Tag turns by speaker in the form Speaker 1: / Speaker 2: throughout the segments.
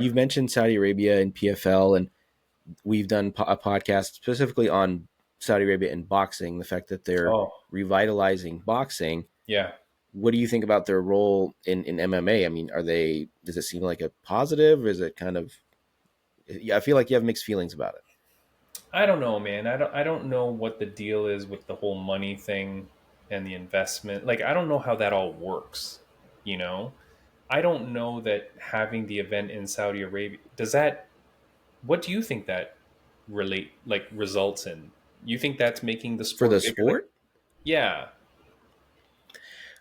Speaker 1: you've mentioned Saudi Arabia and PFL, and we've done a podcast specifically on Saudi Arabia and boxing, the fact that they're
Speaker 2: Oh,
Speaker 1: revitalizing boxing.
Speaker 2: yeah.
Speaker 1: What do you think about their role in MMA? I mean, does it seem like a positive? Is it kind of, yeah, I feel like you have mixed feelings about it.
Speaker 2: I don't know, man. I don't know what the deal is with the whole money thing and the investment. Like I don't know how that all works, you know? I don't know that having the event in Saudi Arabia does that what do you think that results in? You think that's making the
Speaker 1: For the
Speaker 2: sport bigger? Like
Speaker 1: sport,
Speaker 2: yeah.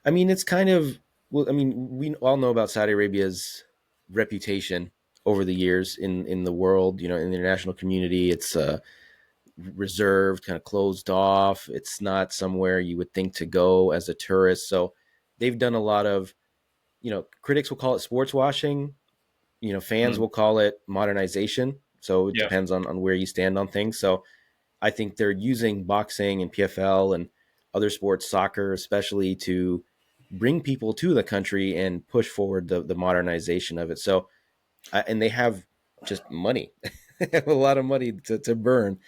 Speaker 1: I mean, it's kind of, well, I mean, we all know about Saudi Arabia's reputation over the years in the world, in the international community. It's reserved, kind of closed off. It's not somewhere you would think to go as a tourist. So they've done a lot of, critics will call it sports washing. Fans
Speaker 2: Mm,
Speaker 1: will call it modernization. So it
Speaker 2: yeah.
Speaker 1: depends on where you stand on things. So I think they're using boxing and PFL and other sports, soccer especially, to bring people to the country and push forward the modernization of it. So, and they have just money, they have a lot of money to burn.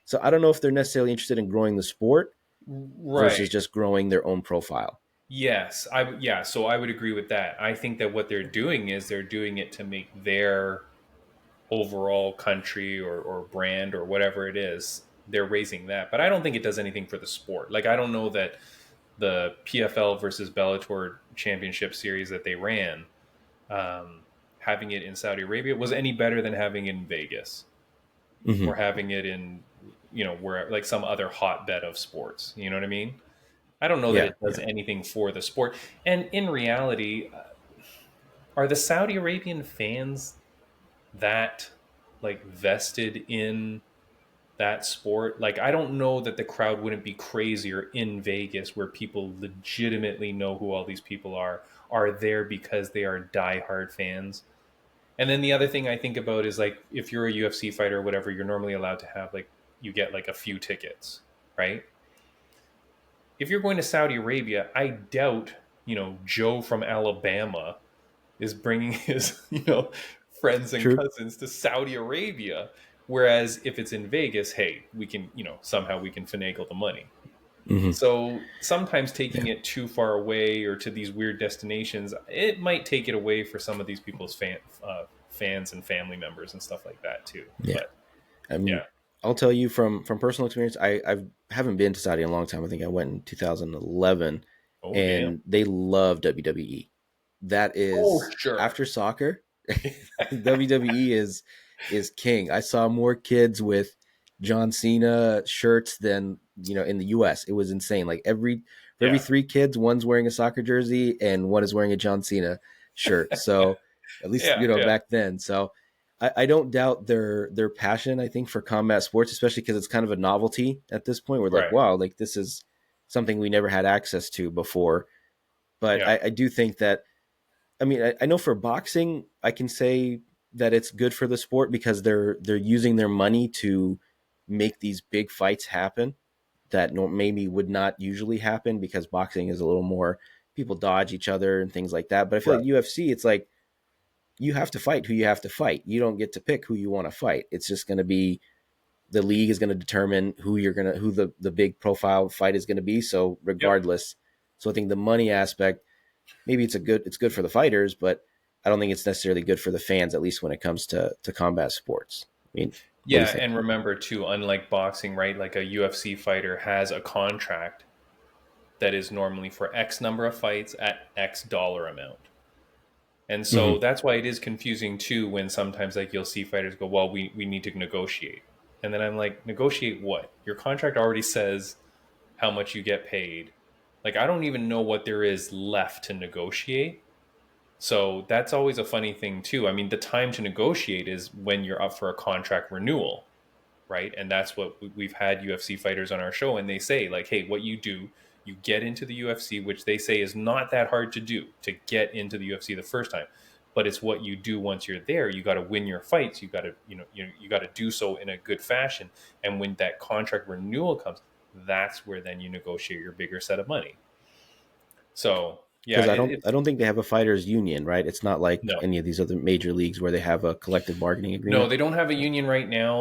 Speaker 1: So I don't know if they're necessarily interested in growing the sport
Speaker 2: Right.
Speaker 1: versus just growing their own profile.
Speaker 2: Yes, yeah, so I would agree with that. I think that what they're doing is they're doing it to make their overall country or brand or whatever it is, they're raising that. But I don't think it does anything for the sport. Like I don't know that the PFL versus Bellator championship series that they ran, um, having it in Saudi Arabia was any better than having it in Vegas or
Speaker 1: Mm-hmm.
Speaker 2: having it in, where like some other hotbed of sports. You know what I mean? I don't know that
Speaker 1: Yeah,
Speaker 2: it does
Speaker 1: yeah.
Speaker 2: anything for the sport. And in reality, are the Saudi Arabian fans that like vested in that sport? Like, I don't know that the crowd wouldn't be crazier in Vegas where people legitimately know who all these people are there because they are diehard fans. And then the other thing I think about is like if you're a UFC fighter or whatever, you're normally allowed to have like you get like a few tickets, right? If you're going to Saudi Arabia, I doubt, Joe from Alabama is bringing his, friends and
Speaker 1: True.
Speaker 2: cousins to Saudi Arabia. Whereas if it's in Vegas, hey, we can, somehow we can finagle the money.
Speaker 1: Mm-hmm.
Speaker 2: So sometimes
Speaker 1: Yeah,
Speaker 2: taking it too far away or to these weird destinations, it might take it away for some of these people's fans and family members and stuff like that too.
Speaker 1: yeah.
Speaker 2: But
Speaker 1: I
Speaker 2: yeah.
Speaker 1: mean, I'll tell you from personal experience. I haven't been to Saudi in a long time. I think I went in 2011,
Speaker 2: Oh, damn.
Speaker 1: and they love WWE. That
Speaker 2: Oh,
Speaker 1: is
Speaker 2: sure.
Speaker 1: after soccer. WWE is king. I saw more kids with John Cena shirts than in the US. It was insane. Like for every
Speaker 2: Yeah.
Speaker 1: three kids, one's wearing a soccer jersey and one is wearing a John Cena shirt. So at least
Speaker 2: Yeah. Yeah.
Speaker 1: back then. So I don't doubt their passion. I think for combat sports, especially because it's kind of a novelty at this point. We're like,
Speaker 2: Right.
Speaker 1: wow, like this is something we never had access to before. But
Speaker 2: Yeah.
Speaker 1: I do think that, I mean, I know for boxing, I can say that it's good for the sport because they're using their money to make these big fights happen that maybe would not usually happen because boxing is a little more, people dodge each other and things like that. But I feel like
Speaker 2: Right.
Speaker 1: UFC, it's like you have to fight who you have to fight. You don't get to pick who you want to fight. It's just going to be, the league is going to determine who the big profile fight is going to be. So
Speaker 2: Yep.
Speaker 1: regardless, so I think the money aspect, maybe it's good for the fighters, but I don't think it's necessarily good for the fans, at least when it comes to combat sports. I mean, what do you
Speaker 2: Yeah,
Speaker 1: think?
Speaker 2: and remember too, unlike boxing, right? Like a UFC fighter has a contract that is normally for X number of fights at X dollar amount. And so
Speaker 1: Mm-hmm.
Speaker 2: that's why it is confusing too when sometimes like you'll see fighters go, well, we need to negotiate. And then I'm like, negotiate what? Your contract already says how much you get paid. Like I don't even know what there is left to negotiate. So that's always a funny thing too. I mean, the time to negotiate is when you're up for a contract renewal, right? And that's what we've had UFC fighters on our show, and they say like, hey, what you do, you get into the UFC, which they say is not that hard to do to get into the UFC the first time, but it's what you do once you're there. You got to win your fights. You got to you got to do so in a good fashion. And when that contract renewal comes, that's where then you negotiate your bigger set of money. So Yeah,
Speaker 1: Because I
Speaker 2: it's
Speaker 1: don't think they have a fighters union, right? It's not like
Speaker 2: no,
Speaker 1: any of these other major leagues where they have a collective bargaining
Speaker 2: no,
Speaker 1: agreement.
Speaker 2: they don't have a union right now.